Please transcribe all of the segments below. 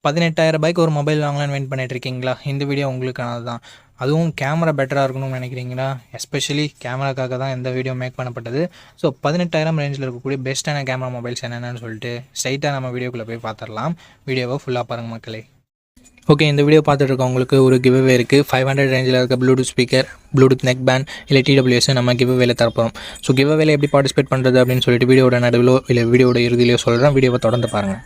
ரூபாய்க்கு ஒரு மொபைல் வாங்கலாம்னு வெயிட் பண்ணிட்டு இருக்கீங்களா? இந்த வீடியோ உங்களுக்கானது தான். அதுவும் கேமரா பெட்டராக இருக்கணும்னு நினைக்கிறீங்களா? எஸ்பெஷலி கேமராக்காக தான் இந்த வீடியோ மேக் பண்ணப்பட்டது. ஸோ 18,000 ரேஞ்சில் இருக்கக்கூடிய பெஸ்ட்டான கேமரா மொபைல்ஸ் என்னென்னு சொல்லிட்டு ஸ்ட்ரைட்டாக நம்ம வீடியோக்குள்ளே போய் பார்த்துடலாம். வீடியோவை ஃபுல்லாக பாருங்கள் மக்களே. ஓகே, இந்த வீடியோ பார்த்துட்டு இருக்கவங்களுக்கு ஒரு கிவ்அவே இருக்குது. 500 ரேஞ்சில் இருக்க Bluetooth speaker, Bluetooth neck band இல்லை TWS நம்ம கிவ்அவேல தரப்போம். ஸோ கிவ்அவேல எப்படி பார்ட்டிசிபேட் பண்ணுறது அப்படின்னு சொல்லிட்டு வீடியோட நடுவிலோ இல்லை வீடியோட இறுதியிலோ சொல்கிறேன். வீடியோவை தொடர்ந்து பாருங்கள்.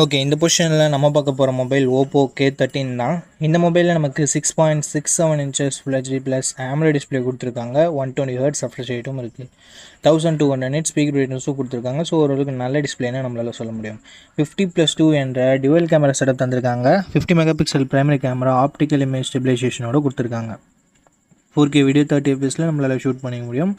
ஓகே, இந்த பொசிஷனில் நம்ம பார்க்க போகிற மொபைல் Oppo K13 தான். இந்த மொபைலில் நமக்கு 6.67 inches Full HD plus AMOLED display கொடுத்துருக்காங்க. 120 Hz refresh rateம் இருக்குது. 1200 nits ஸ்பீக்கர் பிரைட்னஸும் கொடுத்துருக்காங்க. ஸோ ஓரளவுக்கு நல்ல டிஸ்பிளேன்னு நம்மளால் சொல்ல முடியும். 50+2 என்ற டியூவல் கேமரா செட்டப் தந்திருக்காங்க. 50 MP primary camera optical image ஸ்டெபிலைசேஷனோடு கொடுத்துருக்காங்க. 4K வீடியோ 30 fps நம்மளால் ஷூட் பண்ணிக்க முடியும்.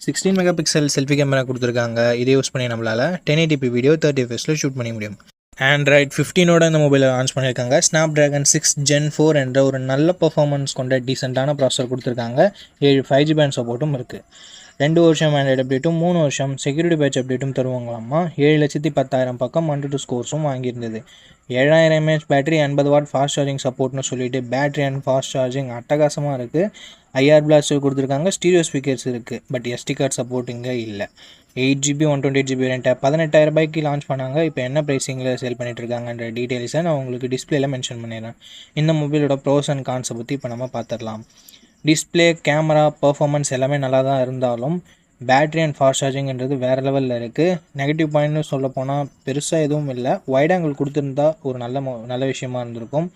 16 MP செல்ஃபி கேமரா கொடுத்துருக்காங்க. இதை யூஸ் பண்ணி நம்மளால் 1080p வீடியோ 30 fps ஷூட் பண்ணிக்க முடியும். Android 15ஓட இந்த மொபைலை லான்ச் பண்ணியிருக்காங்க. Snapdragon 6 Gen 4 என்ற ஒரு நல்ல பர்ஃபார்மன்ஸ் கொண்ட டீசெண்டான ப்ராசஸர் கொடுத்துருக்காங்க. 7 5G பேண்ட் சப்போர்ட்டும் இருக்குது. 2 வருஷம் ஆண்ட்ராய்டு அப்டேட்டும் 3 வருஷம் செக்யூரிட்டி பேட்ச் அப்டேட்டும் தருவாங்களாமா. 7,10,000 பக்கம் 1-2 ஸ்கோர்ஸும் வாங்கியிருந்தது. 7000 mAh battery, 80 watt fast charging சப்போர்ட்னு சொல்லிட்டு பேட்டரி அண்ட் ஃபாஸ்ட் சார்ஜிங் அட்டகாசமாக இருக்குது. IR பிளாஸ்டர் கொடுத்துருக்காங்க. ஸ்டீரியோ ஸ்பீக்கர்ஸ் இருக்குது. பட் SD கார்டு சப்போர்ட் இங்கே இல்லை. 8GB 128GB வேரியண்ட்டை 18,000 ரூபாய்க்கு லான்ச் பண்ணாங்க. இப்போ என்ன ப்ரைஸிங்கில் சேல் பண்ணிட்டு இருக்காங்கன்ற டீட்டெயில்ஸை நான் உங்களுக்கு டிஸ்பிளேல மென்ஷன் பண்ணிடுறேன். இந்த மொபைலோட ப்ரோஸ் அண்ட் கான்ஸை பற்றி இப்போ நம்ம பார்த்துடலாம். டிஸ்பிளே, கேமரா, பர்ஃபார்மன்ஸ் எல்லாமே நல்லா தான் இருந்தாலும் பேட்டரி அண்ட் ஃபாஸ்ட் சார்ஜிங்கிறது வேறு லெவலில் இருக்குது. நெகட்டிவ் பாயிண்ட்னு சொல்ல போனால் பெருசாக எதுவும் இல்லை. வைட் ஆங்கிள் கொடுத்துருந்தா ஒரு நல்ல விஷயமா இருந்திருக்கும்.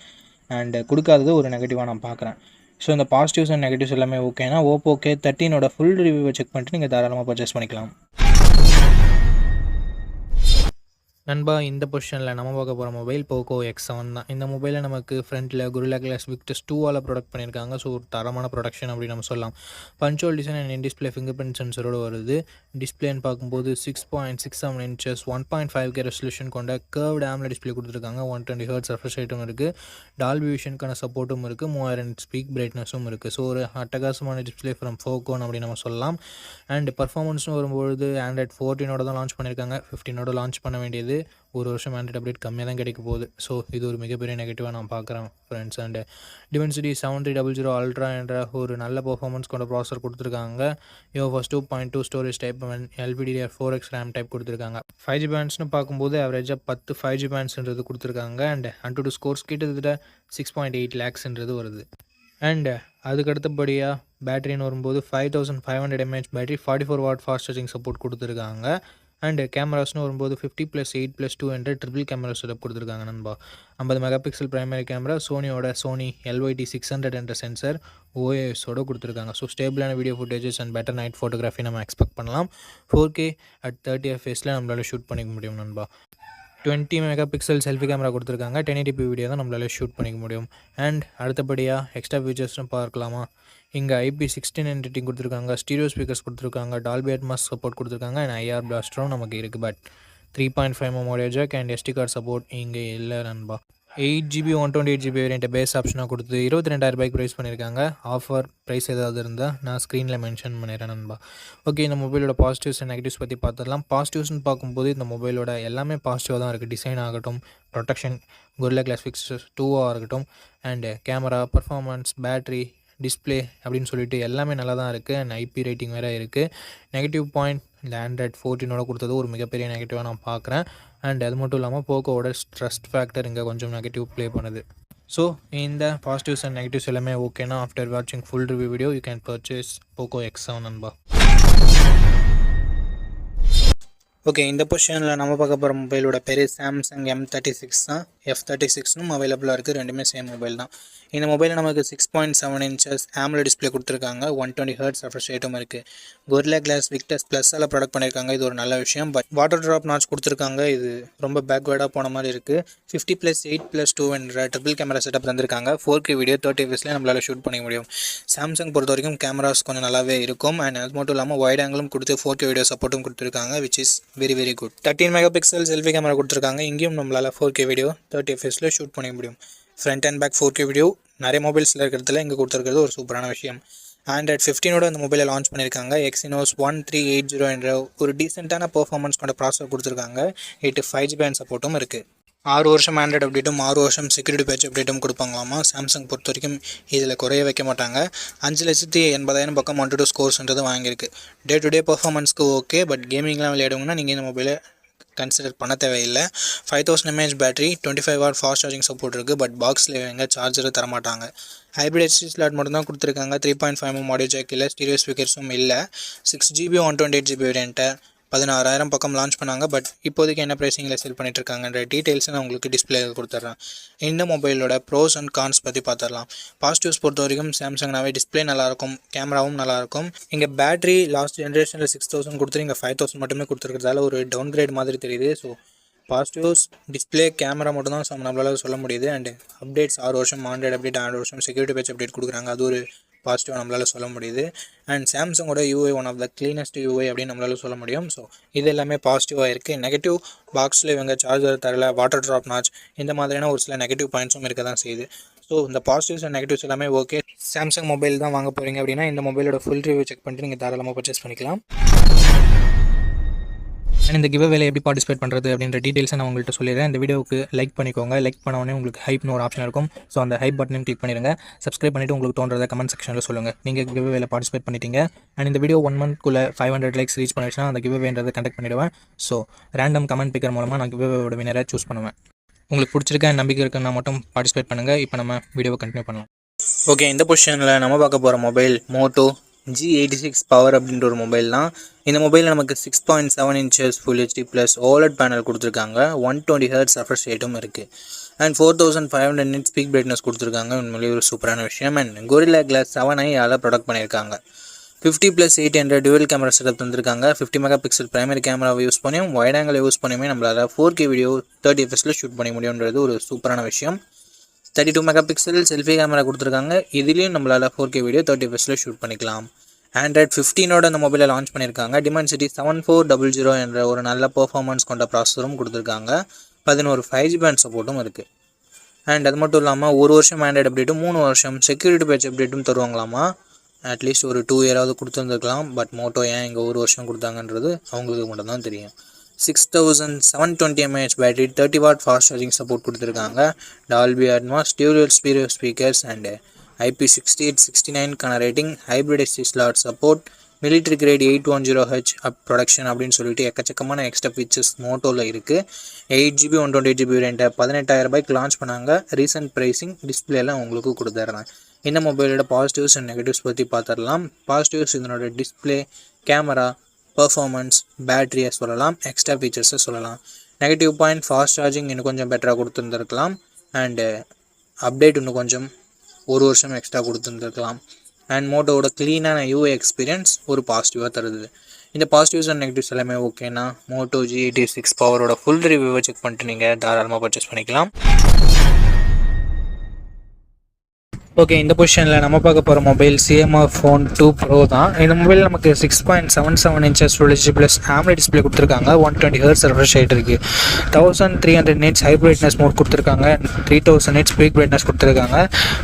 அண்டு கொடுக்காதது ஒரு நெகட்டிவாக நான் பார்க்குறேன். ஸோ இந்த பாசிட்டிவ்ஸ் அண்ட் நெகட்டிவ்ஸ் எல்லாமே ஓகேனா Oppo K13ஓட ஃபுல் ரிவ்யூவை செக் பண்ணிட்டு நீங்கள் தாராளமாக பர்ச்சேஸ் பண்ணிக்கலாம். நண்பா, இந்த பொசிஷனில் நம்ம பார்க்க போகிற மொபைல் Poco X7 தான். இந்த மொபைலில் நமக்கு ஃப்ரண்ட்டில் Gorilla Glass Victus 2ஆல் ப்ரொடக்ட் பண்ணியிருக்காங்க. ஸோ ஒரு தரமான ப்ரொடக்ஷன் அப்படின்னு நம்ம சொல்லலாம். Punch hole design and in display finger print சென்சரோடு வருது. டிஸ்பிளேன்னு பார்க்கும்போது 6.67 inches 1.5K ரெசல்யூஷன் கொண்ட கர்வ்டு AMOLED டிஸ்பிளே கொடுத்துருக்காங்க. 120 Hz ரெஃப்ரெஷ் ரேட்டும் இருக்குது. டால்பி விஷனுக்கான சப்போர்ட்டும் இருக்குது. 3000 nits ஸ்பீக் பிரைட்னஸும் இருக்குது. ஸோ ஒரு அட்டகாசமான டிஸ்பிளே ஃப்ரம் Poco அப்படின்னு நம்ம சொல்லலாம். அண்ட் பர்ஃபார்மன்ஸ்னு வரும்பொழுது Android 14ஓட தான் லான்ச் பண்ணியிருக்காங்க. 15ஓட லான்ச் பண்ண வேண்டியது ஒரு வருஷம் ஆண்ட்ராய்டு அப்டேட் கம்மியாக தான் கிடைக்க போகுது. ஸோ இது ஒரு மிகப்பெரிய நெகட்டிவாக நான் பார்க்குறேன் ஃப்ரெண்ட்ஸ். அண்ட் Dimensity 7300 Ultra என்ற ஒரு நல்ல பர்ஃபார்மன்ஸ் கொண்ட ப்ராசஸர் கொடுத்துருக்காங்க. UFS 2.2 storage type and LPDDR4X RAM type கொடுத்துருக்காங்க. 5G பேண்ட்ஸ்னு பார்க்கும்போது ஆவரேஜாக 10 5G பேண்ட்ஸ்ன்றது கொடுத்துருக்காங்க. அண்ட் AnTuTu ஸ்கோர்ஸ் கிட்டத்தட்ட 6.8 lakhsன்றது வருது. அண்ட் அதுக்கு அடுத்தபடியாக பேட்டரின்னு வரும்போது 5500 mAh battery, 44 what fast charging support கொடுத்துருக்காங்க. அண்ட் கேமராஸ்னு வரும்போது 50+8+2 என்ற ட்ரிபிள் கேமரா செட்டப் கொடுத்துருக்காங்க நண்பா. 50 MP பிரைமரி கேமரா, சோனியோட Sony LYT600 என்ற சென்சர் OISஓட கொடுத்துருக்காங்க. ஸோ ஸ்டேபிளான video footages and better night photography நம்ம எக்ஸ்பெக்ட் பண்ணலாம். 4K at 30 fps நம்மளால் ஷூட் பண்ணிக்க முடியும் நண்பா. 20 MP செல்ஃபி கேமரா கொடுத்துருக்காங்க. 1080p வீடியோ தான் நம்மளால் ஷூட் பண்ணிக்க முடியும். அண்ட் அடுத்தபடியாக எக்ஸ்ட்ரா ஃபீச்சர்ஸ்னு பார்க்கலாமா? இங்கே IP16 ரேட்டிங் கொடுத்துருக்காங்க. ஸ்டீரியோ ஸ்பீக்கர்ஸ் கொடுத்துருக்காங்க. டால்பி அட்மாஸ் சப்போர்ட் கொடுத்துருக்காங்க. அண்ட் IR பிளாஸ்டரும் நமக்கு இருக்குது. But 3.5mm audio jack and SD card support இங்கே இல்லை நண்பா. 8GB 128GB வேரியண்ட்டை பேஸ் ஆப்ஷனாக கொடுத்து 22,000 ரூபாய்க்கு ப்ரைஸ் பண்ணியிருக்காங்க. ஆஃபர் ப்ரைஸ் ஏதாவது இருந்தால் நான் ஸ்க்ரீனில் மென்ஷன் பண்ணிடுறேன் நண்பா. ஓகே, இந்த மொபைலோட பாசிட்டிவ்ஸ் அண்ட் நெகட்டிவ்ஸ் பற்றி பார்த்துடலாம். பாசிட்டிவ்ஸ்னு பார்க்கும்போது இந்த மொபைலோட எல்லாமே பாசிட்டிவாக தான் இருக்குது. டிசைன் ஆகட்டும், ப்ரொடெக்ஷன், Gorilla Glass Victus 2ஆக இருக்கட்டும், and camera, performance, battery, display அப்படின்னு சொல்லிட்டு எல்லாமே நல்லா தான் இருக்குது. அண்ட் IP ரேட்டிங் வேறு இருக்குது. நெகட்டிவ் பாயிண்ட் இந்த Android 14ஓட கொடுத்தது ஒரு மிகப்பெரிய நெகட்டிவாக நான் பார்க்குறேன். அண்ட் அது மட்டும் இல்லாமல் போக்கோவோட ட்ரஸ்ட் ஃபேக்டர் இங்கே கொஞ்சம் நெகட்டிவ் ப்ளே பண்ணுது. ஸோ இந்த பாசிட்டிவ்ஸ் அண்ட் நெகட்டிவ்ஸ் எல்லாமே ஓகேனா ஆஃப்டர் வாட்சிங் full review video you can purchase Poco X7 நண்பா. ஓகே, இந்த பொசிஷனில் நம்ம பார்க்க போகிற மொபைலோட பேர் Samsung M36 தான். F36னும் அவைலபிளாக இருக்குது. ரெண்டுமே சேம் மொபைல் தான். இந்த மொபைலில் நமக்கு 6.7 inches AMOLED டிஸ்பிளே கொடுத்துருக்காங்க. 120 Hz ரெஃப்ரெஷ் ரேட்டும் இருக்குது. Gorilla Glass Victus +all product பண்ணியிருக்காங்க. இது ஒரு நல்ல விஷயம். பட் வாட்டர் ட்ராப் நாட்ச் கொடுத்துருக்காங்க. இது ரொம்ப பேக்வேர்டாக போன மாதிரி இருக்குது. 50+8+2 என்ற ட்ரிபிள் கேமரா செட்டப் தந்திருக்காங்க. 4K வீடியோ 30 fps நம்மளால் ஷூட் பண்ணிக்க முடியும். சாம்சங் பொறுத்த வரைக்கும் கேமராஸ் கொஞ்சம் நல்லாவே இருக்கும். அண்ட் அது மட்டும் இல்லாமல் வைட் ஆங்கிளும் கொடுத்து 4K வீடியோ சப்போர்ட்டும் கொடுத்துருக்காங்க. Which is very good. 13 MP selfie camera கொடுத்துருக்காங்க. இங்கேயும் நம்மளால் 4K வீடியோ 30 fps ஷூட் பண்ணிக்க முடியும். Front and back 4K video நிறைய மொபைல்ஸில் இருக்கிறதுல இங்கே கொடுத்துருக்கிறது ஒரு சூப்பரான விஷயம். ஆண்ட்ராய்ட் 15ஓட அந்த மொபைலை லான்ச் பண்ணியிருக்காங்க. Exynos 1380 என்ற ஒரு டீசெண்டான பெர்ஃபார்மன்ஸ் கொண்ட ப்ராசஸர் கொடுத்துருக்காங்க. 5G பேண்ட் சப்போர்ட்டும் இருக்குது. 6 வருஷம் ஆண்ட்ராய்டு அப்டேட்டும் 6 வருஷம் செக்யூரிட்டி பேட்ச் அப்டேட்டும் கொடுப்பாங்களாமா. சாம்சங் பொறுத்த வரைக்கும் இதில் குறைய வைக்க மாட்டாங்க. 5,80,000 பக்கம் 1-2 ஸ்கோர்ஸ்ன்றது வாங்கியிருக்கு. டே டு டே பர்ஃபார்மன்ஸ்க்கு ஓகே, பட் கேமிங்லாம் விளையாடுங்கன்னா நீங்கள் இந்த மொபைலை கன்சிடர் பண்ண தேவையில்லை. 5000 mAh battery, 25 watt fast charging support இருக்குது. பட் பாக்ஸில் எங்கே சார்ஜரை தரமாட்டாங்க. ஹைப்ரிட் SD ஸ்லாட் மட்டும் தான் கொடுத்துருக்காங்க. 3.5mm ஆடியோ ஜாக் இல்லை, ஸ்டீரியோ ஸ்பீக்கர்ஸும் இல்லை. 6GB 128GB வேரியண்ட்டை 16,000 பக்கம் லான்ச் பண்ணாங்க. பட் இப்போதைக்கு என்ன ப்ரைஸிங்கில் செல் பண்ணிட்டுருக்காங்கன்ற டீட்டெயில்ஸை நான் உங்களுக்கு டிஸ்பிளேயில் கொடுத்துட்றேன். இந்த மொபைலோட ப்ரோஸ் அண்ட் கான்ஸ் பற்றி பார்த்துடலாம். பாசிட்டிவ்ஸ் பொறுத்த வரைக்கும் சாம்சங்னாவே டிஸ்பிளே நல்லாயிருக்கும், கேமராவும் நல்லாயிருக்கும். இங்கே பேட்டரி லாஸ்ட் ஜென்ரேஷனில் 6000 கொடுத்துரு, இங்கே 5000 மட்டுமே கொடுத்துருக்கிறதால ஒரு டவுன் கிரேட் மாதிரி தெரியுது. ஸோ பாசிட்டிவ்ஸ் டிஸ்பிளே, கேமரா மட்டும் தான் நம்மளால் சொல்ல முடியுது. அண்ட் அப்டேட்ஸ் 6 வருஷம் ஆண்ட்ராய்டு அப்டேட், 6 வருஷம் செக்யூரிட்டி பேட்ச் அப்டேட் கொடுக்குறாங்க. அது ஒரு பாசிட்டிவாக நம்மளால் சொல்ல முடியுது. அண்ட் சாம்சங்கோட UI one of the cleanest UI அப்படின்னு நம்மளால் சொல்ல முடியும். ஸோ இது எல்லாமே பாசிட்டிவாக இருக்குது. நெகட்டிவ் பாக்ஸில் இவங்க சார்ஜர் தரல, வாட்டர் ட்ராப் நாச், இந்த மாதிரியான ஒரு சில நெகட்டிவ் பாயிண்ட்ஸும் இருக்க தான் செய்யுது. ஸோ இந்த பாசிட்டிவ்ஸ் அண்ட் நெகட்டிவ்ஸ் எல்லாமே ஓகே. சாம்சங் மொபைல் தான் வாங்க போகிறீங்க அப்படின்னா இந்த மொபைலோட ஃபுல் ரிவ்யூ செக் பண்ணிட்டு நீங்கள் தாராளமாக பர்ச்சேஸ் பண்ணிக்கலாம். அண்ட் இந்த கிவ் அவேல எப்படி பார்ட்டிசிபேட் பண்ணுறது அப்படின்ற டீட்டெயில்ஸை நான் உங்கள்கிட்ட சொல்லிடுறேன். இந்த வீடியோவுக்கு லைக் பண்ணிக்கோங்க. லைக் பண்ண உடனே உங்களுக்கு ஹைப்னு ஒரு ஆப்ஷன் இருக்கும். ஸோ அந்த ஹைப் பட்டனையும் கிளிக் பண்ணிடுங்க. சப்ஸ்கிரைப் பண்ணிவிட்டு உங்களுக்கு தோன்றதை கமெண்ட் செக்ஷனில் சொல்லுங்கள். நீங்கள் கிவ் அவேல பார்ட்டிசிபேட் பண்ணிட்டீங்க. அண்ட் இந்த வீடியோ 1 மந்த்க்குள்ளே 500 லைக்ஸ் ரீச் பண்ணிடுச்சுன்னா அந்த கிவ் அவேன்றது கண்டக்ட் பண்ணிவிடுவேன். ஸோ ரேண்டம் கமெண்ட் பிக்கர் மூலமாக நான் கிவ் அவேவோட வினரை சூஸ் பண்ணுவேன். உங்களுக்கு பிடிச்சிருக்க நம்பிக்கை இருக்குன்னா மட்டும் பார்ட்டிசிபேட் பண்ணுங்கள். இப்போ நம்ம வீடியோவை கண்டினியூ பண்ணலாம். ஓகே, இந்த பொசிஷனில் நம்ம பார்க்க போகிற மொபைல் மோட்டோ G86 பவர் அப்படின்ற ஒரு மொபைல் தான். இந்த மொபைலில் நமக்கு 6.7 inches full HD plus OLED panel கொடுத்துருக்காங்க. 120 Hz ரெஃப்ரெஷ் ரேட்டும் இருக்குது. அண்ட் 4500 nits ஸ்பீக் பிரைட்னஸ் கொடுத்துருக்காங்க. உண்மையிலேயே ஒரு சூப்பரான விஷயம். அண்ட் Gorilla Glass 7i யால் ப்ரொடக்ட் பண்ணியிருக்காங்க. 50+8 டியூவல் கேமரா செட்டப் தந்திருக்காங்க. 50 MP பிரைமரி கேமராவை யூஸ் பண்ணியும் வைட் ஆங்கிள் யூஸ் பண்ணியுமே நம்மளால் 4K வீடியோ 30 fps ஷூட் பண்ண முடியுன்றது ஒரு சூப்பரான விஷயம். 32 MP செல்ஃபி கேமரா கொடுத்துருக்காங்க. இதுலேயும் நம்மளால் 4K வீடியோ 30 fps ஷூட் பண்ணிக்கலாம். ஆண்ட்ராய்ட் 15ஓட அந்த மொபைலை லான்ச் பண்ணியிருக்காங்க. Dimensity 7400 என்ற ஒரு நல்ல பெர்ஃபார்மன்ஸ் கொண்ட ப்ராசஸரும் கொடுத்துருக்காங்க. 11 5G பேண்ட் சப்போர்ட்டும் இருக்குது. அண்ட் அது மட்டும் இல்லாமல் 1 வருஷம் ஆண்ட்ராய்டு அப்டேட்டும் 3 வருஷம் செக்யூரிட்டி பேட்ச் அப்டேட்டும் தருவாங்களாமா. அட்லீஸ்ட் ஒரு 2 இயராவது கொடுத்துருந்துருக்கலாம். பட் மோட்டோ ஏன் இங்கே 1 வருஷம் கொடுத்தாங்கன்றது அவங்களுக்கு மட்டும் தான் தெரியும். 6720 mAh battery, 30 watt fast charging support கொடுத்துருக்காங்க. Dolby Atmos, dual stereo speakers and IP68-69 rating, hybrid SD slot support, military grade 810H protection அப்படின்னு சொல்லிட்டு எக்கச்சக்கமான எக்ஸ்ட்ரா ஃபீச்சர்ஸ் மோட்டோவில் இருக்குது. 8GB 128GB வேரியண்ட்டை 18,000 ரூபாய்க்கு லான்ச் பண்ணாங்க. ரீசன்ட் ப்ரைஸிங் டிஸ்பிளேலாம் உங்களுக்கு கொடுத்துட்றேன். இந்த மொபைலோட பாசிட்டிவ்ஸ் அண்ட் நெகட்டிவ்ஸ் பற்றி பார்த்துடலாம். பாசிட்டிவ்ஸ் இதனோட டிஸ்பிளே, கேமரா, பர்ஃபார்மன்ஸ், பேட்டரியை சொல்லலாம், எக்ஸ்ட்ரா ஃபீச்சர்ஸை சொல்லலாம். நெகட்டிவ் பாயிண்ட், ஃபாஸ்ட் சார்ஜிங் இன்னும் கொஞ்சம் பெட்டராக கொடுத்துருந்துருக்கலாம். அண்டு அப்டேட் இன்னும் கொஞ்சம் 1 வருஷம் எக்ஸ்ட்ரா கொடுத்துருந்துருக்கலாம். அண்ட் மோட்டோவோட க்ளீனான UI எக்ஸ்பீரியன்ஸ் ஒரு பாசிட்டிவாக தருது. இந்த பாசிட்டிவ்ஸ் அண்ட் நெகட்டிவ்ஸ் எல்லாமே ஓகேனா மோட்டோ G86 பவரோட ஃபுல் ரிவ்யூவை செக் பண்ணிட்டு நீங்கள் தாராளமாக பர்ச்சேஸ் பண்ணிக்கலாம். ஓகே, இந்த பொசிஷனில் நம்ம பார்க்க போகிற மொபைல் CMR Phone 2 Pro தான். இந்த மொபைல் நமக்கு 6.77 inches full HD plus AMOLED display கொடுத்துருக்காங்க. 120 Hz ரெஃப்ரெஷ் ரேட் இருக்குது. 1300 nits ஹை பிரைட்னஸ் மோட் கொடுத்துருக்காங்க. 3000 nits ஸ்பீக் பிரைட்னஸ் கொடுத்துருக்காங்க.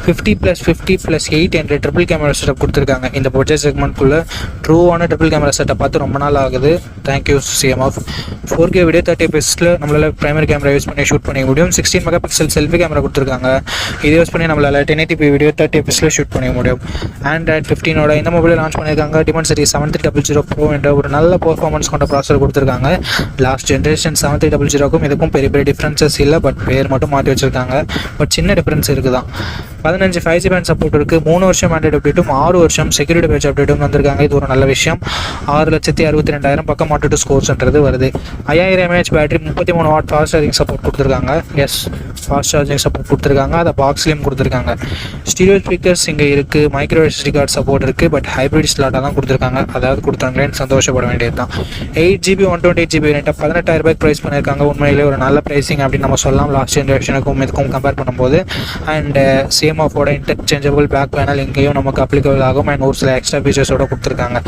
50+50+8 ட்ரிபிள் கேமரா செட்டப் கொடுத்துருக்காங்க. இந்த பட்ஜெட் செக்மெண்ட்குள்ளே ட்ரூவான ட்ரிபிள் கேமரா செட்டப் பார்த்து ரொம்ப நாள் ஆகுது. Thank you CMR. 4K video 30 fps நம்மளால் பிரைமரி கேமரா யூஸ் பண்ணி ஷூட் பண்ணிக்க முடியும். 16 MP செல்ஃபி கேமரா கொடுத்துருக்காங்க. இதை யூஸ் பண்ணி நம்மளால் 1080p வீடியோ 30 fps ஷூட் பண்ணிக்க முடியும். ஆண்ட்ராய்ட் 15ஓட இந்த மொபைலை லான்ச் பண்ணியிருக்காங்க. Dimensity 7300 Pro என்ற ஒரு நல்ல பெர்ஃபார்மன்ஸ் கொண்ட ப்ராசஸர் கொடுத்துருக்காங்க. லாஸ்ட் ஜென்ரேஷன் 7300க்கும் இதுக்கும் பெரிய பெரிய டிஃப்ரென்சஸ் இல்லை. பட் பேர் மட்டும் மாற்றி வச்சுருக்காங்க. பட் சின்ன டிஃப்ரென்ஸ் இருக்குது தான். 15 5G பேண்ட் சப்போர்ட் இருக்குது. 3 வருஷம் ஆண்ட்ராய்டு அப்டேட்டும் 6 வருஷம் செக்யூரிட்டி பேட்ச் அப்டேட்டும் வந்திருக்காங்க. இது ஒரு நல்ல விஷயம். 6,62,000 பக்கம் 1-2 ஸ்கோர்ஸ்ன்றது வருது. 5000 mAh battery, 33 what fast charging support கொடுத்துருக்காங்க. ஃபாஸ்ட் சார்ஜிங் சப்போர்ட் கொடுத்துருக்காங்க. அதை பாக்ஸ்லேயும் கொடுத்துருக்காங்க. ஸ்டீரியோ ஸ்பீக்கர்ஸ் இங்கே இருக்குது. மைக்ரோ SD கார்டு சப்போர்ட் இருக்குது. பட் ஹைப்ரிட் ஸ்லாட்டாக தான் கொடுத்துருக்காங்க. அதாவது கொடுத்தாங்களேன்னு சந்தோஷப்பட வேண்டியது தான். 8GB 128GB வேரியண்ட்டை 18,000 ரூபாய்க்கு ப்ரைஸ் பண்ணியிருக்காங்க. உண்மையிலே ஒரு நல்ல ப்ரைஸிங் அப்படின்னு நம்ம சொல்லலாம். லாஸ்ட் ஜென்ரேஷனுக்கும் இதுக்கும் கம்பேர் பண்ணும்போது. அண்ட் CMR-ஓட இன்டர்சேஞ்சபிள் பேக் பேனல் இங்கேயும் நமக்கு அப்ளிகபிள் ஆகும். அண்ட் ஒரு சில எக்ஸ்ட்ரா ஃபீச்சர்ஸோடு கொடுத்துருக்காங்க.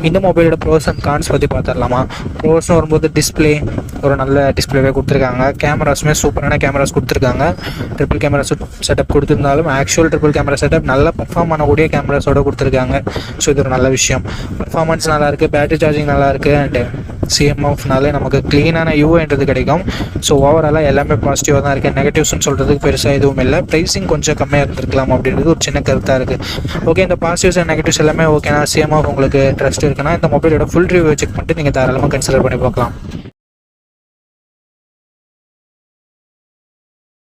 இந்த மொபைலோட ப்ரோஸ் அண்ட் கான்ஸ் பற்றி பார்த்துடலாமா? ப்ரோஸ்னு வரும்போது டிஸ்பிளே ஒரு நல்ல டிஸ்பிளேவே கொடுத்துருக்காங்க. கேமராஸுமே சூப்பரான கேமராஸ் கொடுத்துருக்காங்க. ட்ரிபிள் கேமரா செட்டப் கொடுத்துருந்தாலும் ஆக்சுவல் ட்ரிபிள் கேமரா செட்டப் நல்லா பர்ஃபார்ம் பண்ணக்கூடிய கேமராஸோட கொடுத்துருக்காங்க. ஸோ இது ஒரு நல்ல விஷயம். பர்ஃபார்மன்ஸ் நல்லாயிருக்கு, பேட்டரி சார்ஜிங் நல்லாயிருக்கு, அண்ட் CMFனாலே நமக்கு க்ளீனான யூஐன்றது கிடைக்கும். ஸோ ஓவராலாக எல்லாமே பாசிட்டிவாக தான் இருக்குது. நெகட்டிவ்ஸ்னு சொல்கிறதுக்கு பெருசாக எதுவும் இல்லை. ப்ரைஸிங் கொஞ்சம் கம்மியாக இருந்திருக்கலாம் அப்படின்றது ஒரு சின்ன கருத்தாக இருக்குது. ஓகே, இந்த பாசிட்டிவ்ஸ் அண்ட் நெகட்டிவ்ஸ் எல்லாமே ஓகேனா CMF உங்களுக்கு ட்ரஸ்ட் இருக்குன்னா இந்த மொபைலோட ஃபுல் ரிவ்யூ செக் பண்ணிட்டு நீங்கள் தாராளமாக கன்சிடர் பண்ணி பார்க்கலாம்.